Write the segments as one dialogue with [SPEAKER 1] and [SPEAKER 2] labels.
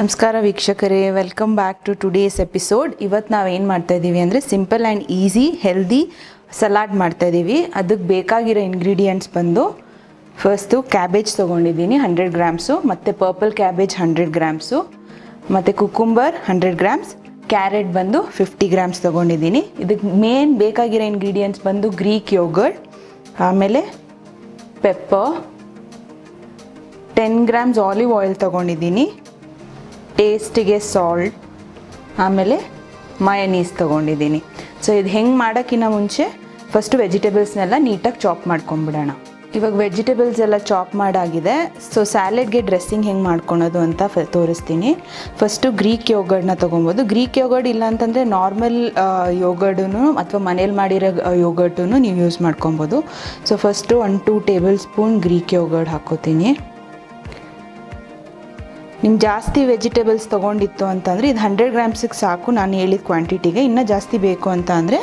[SPEAKER 1] ನಮಸ್ಕಾರ ವೀಕ್ಷಕರೇ, welcome back to today's episode. ಇವತ್ತು ನಾವು ಏನು ಮಾಡ್ತಾ ಇದ್ದೀವಿ ಅಂದರೆ simple and easy healthy salad ಮಾಡ್ತಾ ಇದ್ದೀವಿ. ಅದಕ್ಕೆ ಬೇಕಾಗಿರೋ ಇಂಗ್ರೀಡಿಯೆಂಟ್ಸ್ ಬಂದು ಫಸ್ಟು ಕ್ಯಾಬೇಜ್ ತೊಗೊಂಡಿದ್ದೀನಿ 100 ಗ್ರಾಮ್ಸು, ಮತ್ತು ಪರ್ಪಲ್ ಕ್ಯಾಬೇಜ್ 100 ಗ್ರಾಮ್ಸು, ಮತ್ತು ಕುಕುಂಬರ್ 100 ಗ್ರಾಮ್ಸ್, ಕ್ಯಾರೆಟ್ ಬಂದು 50 ಗ್ರಾಮ್ಸ್ ತೊಗೊಂಡಿದ್ದೀನಿ. ಇದಕ್ಕೆ ಮೇನ್ ಬೇಕಾಗಿರೋ ಇಂಗ್ರೀಡಿಯೆಂಟ್ಸ್ ಬಂದು ಗ್ರೀಕ್ ಯೋಗರ್ಟ್, ಆಮೇಲೆ ಪೆಪ್ಪರ್, 10 ಗ್ರಾಮ್ಸ್ ಆಲಿವ್ ಆಯಿಲ್ ತೊಗೊಂಡಿದ್ದೀನಿ, ಟೇಸ್ಟಿಗೆ ಸಾಲ್ಟ್, ಆಮೇಲೆ ಮಯನೀಸ್ ತೊಗೊಂಡಿದ್ದೀನಿ. ಸೊ ಇದು ಹೆಂಗೆ ಮಾಡೋಕ್ಕಿಂತ ಮುಂಚೆ ಫಸ್ಟು ವೆಜಿಟೇಬಲ್ಸ್ನೆಲ್ಲ ನೀಟಾಗಿ ಚಾಪ್ ಮಾಡ್ಕೊಂಬಿಡೋಣ. ಇವಾಗ ವೆಜಿಟೇಬಲ್ಸ್ ಎಲ್ಲ ಚಾಪ್ ಮಾಡಾಗಿದೆ. ಸೊ ಸ್ಯಾಲೆಡ್ಗೆ ಡ್ರೆಸ್ಸಿಂಗ್ ಹೆಂಗೆ ಮಾಡ್ಕೊಳೋದು ಅಂತ ತೋರಿಸ್ತೀನಿ. ಫಸ್ಟು ಗ್ರೀಕ್ ಯೋಗರ್ಟ್ನ ತೊಗೊಬೋದು. ಗ್ರೀಕ್ ಯೋಗರ್ಟ್ ಇಲ್ಲ ಅಂತಂದರೆ ನಾರ್ಮಲ್ ಯೋಗರ್ಟು ಅಥವಾ ಮನೇಲಿ ಮಾಡಿರೋ ಯೋಗರ್ಟು ನೀವು ಯೂಸ್ ಮಾಡ್ಕೊಬೋದು. So first 1-2 tablespoon Greek yogurt ಹಾಕ್ಕೋತೀನಿ. ನಿಮ್ಮ ಜಾಸ್ತಿ ವೆಜಿಟೇಬಲ್ಸ್ ತೊಗೊಂಡಿತ್ತು ಅಂತಂದರೆ ಇದು 100 ಗ್ರಾಮ್ಸಿಗೆ ಸಾಕು ನಾನು ಹೇಳಿದ ಕ್ವಾಂಟಿಟಿಗೆ. ಇನ್ನೂ ಜಾಸ್ತಿ ಬೇಕು ಅಂತ ಅಂದರೆ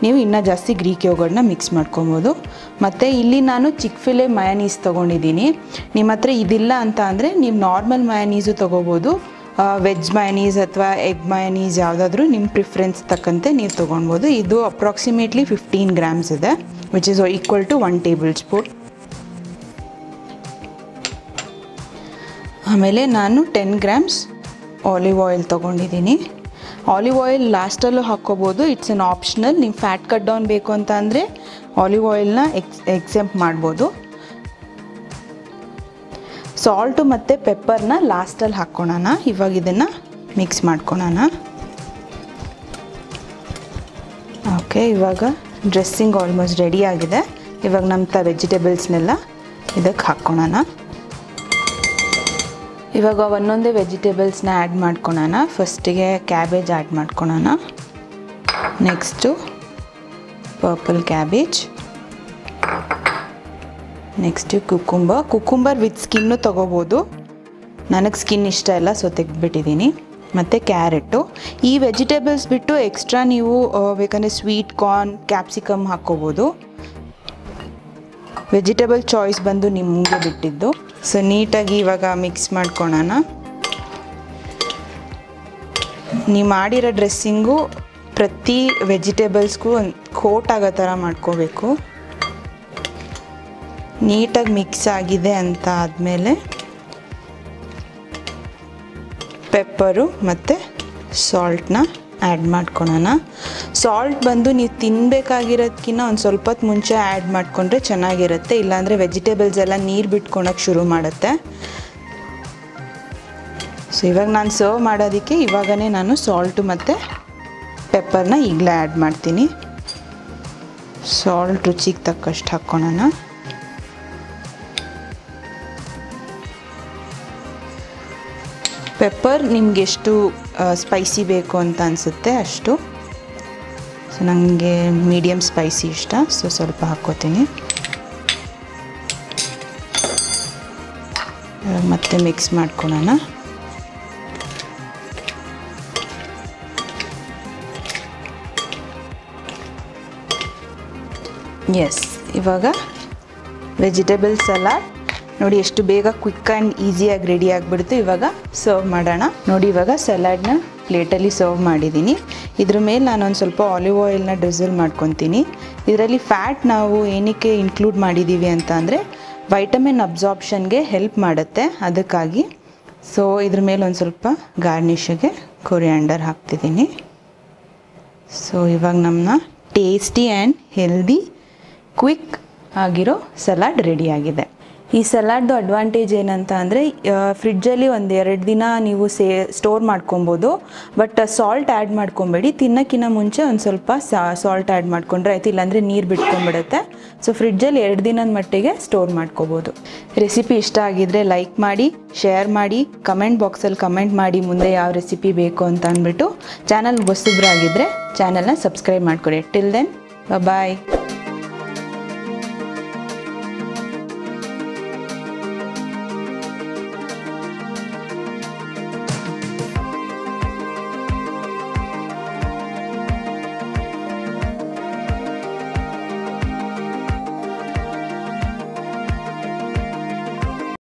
[SPEAKER 1] ನೀವು ಇನ್ನೂ ಜಾಸ್ತಿ ಗ್ರೀಕ್ ಯೋಗರ್ಟ್ನ ಮಿಕ್ಸ್ ಮಾಡ್ಕೊಬೋದು. ಮತ್ತು ಇಲ್ಲಿ ನಾನು ಚಿಕ್-ಫಿಲೆ ಮಯನೀಸ್ ತೊಗೊಂಡಿದ್ದೀನಿ. ನಿಮ್ಮ ಹತ್ರ ಇದಿಲ್ಲ ಅಂತ ಅಂದರೆ ನೀವು ನಾರ್ಮಲ್ ಮಯನೀಸು ತೊಗೋಬೋದು. ವೆಜ್ ಮಯನೀಸ್ ಅಥವಾ ಎಗ್ ಮಯನೀಸ್ ಯಾವುದಾದ್ರೂ ನಿಮ್ಮ ಪ್ರಿಫರೆನ್ಸ್ ತಕ್ಕಂತೆ ನೀವು ತೊಗೊಳ್ಬೋದು. ಇದು ಅಪ್ರಾಕ್ಸಿಮೇಟ್ಲಿ 15 ಗ್ರಾಮ್ಸ್ ಇದೆ, which is equal to 1 tablespoon. ಆಮೇಲೆ ನಾನು 10 ಗ್ರಾಮ್ಸ್ ಆಲಿವ್ ಆಯಿಲ್ ತೊಗೊಂಡಿದ್ದೀನಿ. ಆಲಿವ್ ಆಯಿಲ್ ಲಾಸ್ಟಲ್ಲೂ ಹಾಕ್ಕೋಬೋದು, ಇಟ್ಸ್ ಎನ್ ಆಪ್ಷನಲ್. ನೀವು ಫ್ಯಾಟ್ ಕಟ್ ಡೌನ್ ಬೇಕು ಅಂತ ಅಂದರೆ ಆಲಿವ್ ಆಯಿಲ್ನ ಎಕ್ಸೆಂಪ್ಟ್ ಮಾಡ್ಬೋದು. ಸಾಲ್ಟು ಮತ್ತು ಪೆಪ್ಪರ್ನ ಲಾಸ್ಟಲ್ಲಿ ಹಾಕ್ಕೊಳೋಣ. ಇವಾಗ ಇದನ್ನು ಮಿಕ್ಸ್ ಮಾಡ್ಕೊಳೋಣ. ಓಕೆ, ಇವಾಗ ಡ್ರೆಸ್ಸಿಂಗ್ ಆಲ್ಮೋಸ್ಟ್ ರೆಡಿ ಆಗಿದೆ. ಇವಾಗ ನಮ್ಮ ವೆಜಿಟೇಬಲ್ಸ್ನೆಲ್ಲ ಇದಕ್ಕೆ ಹಾಕ್ಕೊಳೋಣ. ಇವಾಗ ಒಂದೊಂದೇ ವೆಜಿಟೇಬಲ್ಸ್ನ ಆ್ಯಡ್ ಮಾಡ್ಕೊಳೋಣ. ಫಸ್ಟಿಗೆ ಕ್ಯಾಬೇಜ್ ಆ್ಯಡ್ ಮಾಡ್ಕೊಳೋಣ. Next purple cabbage, next cucumber with skin ತೊಗೋಬೋದು. ನನಗೆ ಸ್ಕಿನ್ ಇಷ್ಟ ಇಲ್ಲ, ಸೊ ತೆಗೆದ್ಬಿಟ್ಟಿದ್ದೀನಿ. ಮತ್ತು ಕ್ಯಾರೆಟು. ಈ ವೆಜಿಟೇಬಲ್ಸ್ ಬಿಟ್ಟು ಎಕ್ಸ್ಟ್ರಾ ನೀವು ಬೇಕಂದರೆ ಸ್ವೀಟ್ ಕಾರ್ನ್, ಕ್ಯಾಪ್ಸಿಕಮ್ ಹಾಕ್ಕೋಬೋದು. ವೆಜಿಟೇಬಲ್ ಚಾಯ್ಸ್ ಬಂದು ನಿಮಗೆ ಬಿಟ್ಟಿದ್ದು. ಸೊ ನೀಟಾಗಿ ಇವಾಗ ಮಿಕ್ಸ್ ಮಾಡ್ಕೊಳೋಣ. ನೀವು ಮಾಡಿರೋ ಡ್ರೆಸ್ಸಿಂಗು ಪ್ರತಿ ವೆಜಿಟೇಬಲ್ಸ್ಗೂ ಒಂದು ಕೋಟ್ ಆಗೋ ಥರ ಮಾಡ್ಕೋಬೇಕು. ನೀಟಾಗಿ ಮಿಕ್ಸ್ ಆಗಿದೆ ಅಂತ ಆದಮೇಲೆ ಪೆಪ್ಪರು ಮತ್ತು ಸಾಲ್ಟ್ನ ಆ್ಯಡ್ ಮಾಡ್ಕೊಳೋಣ. ಸಾಲ್ಟ್ ಬಂದು ನೀವು ತಿನ್ನಬೇಕಾಗಿರೋದಕ್ಕಿಂತ ಒಂದು ಸ್ವಲ್ಪ ಹೊತ್ತು ಮುಂಚೆ ಆ್ಯಡ್ ಮಾಡಿಕೊಂಡ್ರೆ ಚೆನ್ನಾಗಿರುತ್ತೆ. ಇಲ್ಲಾಂದರೆ ವೆಜಿಟೇಬಲ್ಸ್ ಎಲ್ಲ ನೀರು ಬಿಟ್ಕೊಳಕ್ಕೆ ಶುರು ಮಾಡುತ್ತೆ. ಸೊ ಇವಾಗ ನಾನು ಸರ್ವ್ ಮಾಡೋದಕ್ಕೆ ಇವಾಗನೇ ನಾನು ಸಾಲ್ಟು ಮತ್ತು ಪೆಪ್ಪರ್ನ ಈಗಲೇ ಆ್ಯಡ್ ಮಾಡ್ತೀನಿ. ಸಾಲ್ಟ್ ರುಚಿಗೆ ತಕ್ಕಷ್ಟು ಹಾಕ್ಕೊಳೋಣ. ಪೆಪ್ಪರ್ ನಿಮ್ಗೆ ಎಷ್ಟು ಸ್ಪೈಸಿ ಬೇಕು ಅಂತ ಅನಿಸುತ್ತೆ ಅಷ್ಟು. ಸೊ ನನಗೆ ಮೀಡಿಯಮ್ ಸ್ಪೈಸಿ ಇಷ್ಟ, ಸೊ ಸ್ವಲ್ಪ ಹಾಕ್ಕೋತೀನಿ. ಮತ್ತೆ ಮಿಕ್ಸ್ ಮಾಡ್ಕೊಳ್ಳೋಣ. ಎಸ್, ಇವಾಗ ವೆಜಿಟೇಬಲ್ ಸಲಾಡ್ ನೋಡಿ ಎಷ್ಟು ಬೇಗ ಕ್ವಿಕ್ ಆ್ಯಂಡ್ ಈಸಿಯಾಗಿ ರೆಡಿ ಆಗಿಬಿಡ್ತು. ಇವಾಗ ಸರ್ವ್ ಮಾಡೋಣ. ನೋಡಿ ಇವಾಗ ಸಲಾಡ್ನ ಪ್ಲೇಟಲ್ಲಿ ಸರ್ವ್ ಮಾಡಿದ್ದೀನಿ. ಇದ್ರ ಮೇಲೆ ನಾನೊಂದು ಸ್ವಲ್ಪ ಆಲಿವ್ ಆಯಿಲ್ನ ಡ್ರಿಸಲ್ ಮಾಡ್ಕೊತೀನಿ. ಇದರಲ್ಲಿ ಫ್ಯಾಟ್ ನಾವು ಏನಕ್ಕೆ ಇನ್ಕ್ಲೂಡ್ ಮಾಡಿದ್ದೀವಿ ಅಂತ ಅಂದರೆ ವೈಟಮಿನ್ ಅಬ್ಸಾರ್ಪ್ಷನ್ಗೆ ಹೆಲ್ಪ್ ಮಾಡುತ್ತೆ, ಅದಕ್ಕಾಗಿ. ಸೊ ಇದ್ರ ಮೇಲೆ ಒಂದು ಸ್ವಲ್ಪ ಗಾರ್ನಿಷಿಗೆ ಕೊರಿಯಾಂಡರ್ ಹಾಕ್ತಿದ್ದೀನಿ. ಸೊ ಇವಾಗ ನಮ್ಮ ಟೇಸ್ಟಿ ಆ್ಯಂಡ್ ಹೆಲ್ದಿ ಕ್ವಿಕ್ ಆಗಿರೋ ಸಲಾಡ್ ರೆಡಿಯಾಗಿದೆ. ಈ ಸಲಾಡ್ದು ಅಡ್ವಾಂಟೇಜ್ ಏನಂತ ಅಂದರೆ ಫ್ರಿಡ್ಜಲ್ಲಿ 1-2 ದಿನ ನೀವು ಸ್ಟೋರ್ ಮಾಡ್ಕೊಬೋದು. ಬಟ್ ಸಾಲ್ಟ್ ಆ್ಯಡ್ ಮಾಡ್ಕೊಬೇಡಿ. ತಿನ್ನೋಕ್ಕಿಂತ ಮುಂಚೆ ಒಂದು ಸ್ವಲ್ಪ ಸಾಲ್ಟ್ ಆ್ಯಡ್ ಮಾಡ್ಕೊಂಡ್ರೆ ಆಯ್ತು, ಇಲ್ಲಾಂದರೆ ನೀರು ಬಿಟ್ಕೊಂಡ್ಬಿಡುತ್ತೆ. ಸೊ ಫ್ರಿಡ್ಜಲ್ಲಿ 2 ದಿನದ ಮಟ್ಟಿಗೆ ಸ್ಟೋರ್ ಮಾಡ್ಕೋಬೋದು. ರೆಸಿಪಿ ಇಷ್ಟ ಆಗಿದ್ದರೆ ಲೈಕ್ ಮಾಡಿ, ಶೇರ್ ಮಾಡಿ, ಕಮೆಂಟ್ ಬಾಕ್ಸಲ್ಲಿ ಕಮೆಂಟ್ ಮಾಡಿ ಮುಂದೆ ಯಾವ ರೆಸಿಪಿ ಬೇಕು ಅಂತ ಅಂದ್ಬಿಟ್ಟು. ಚಾನಲ್ ಹೊಸಬ್ರಾಗಿದ್ದರೆ ಚಾನಲ್ನ ಸಬ್ಸ್ಕ್ರೈಬ್ ಮಾಡ್ಕೊಡಿ. ಟಿಲ್ ದೆನ್ ಬಾಯ್.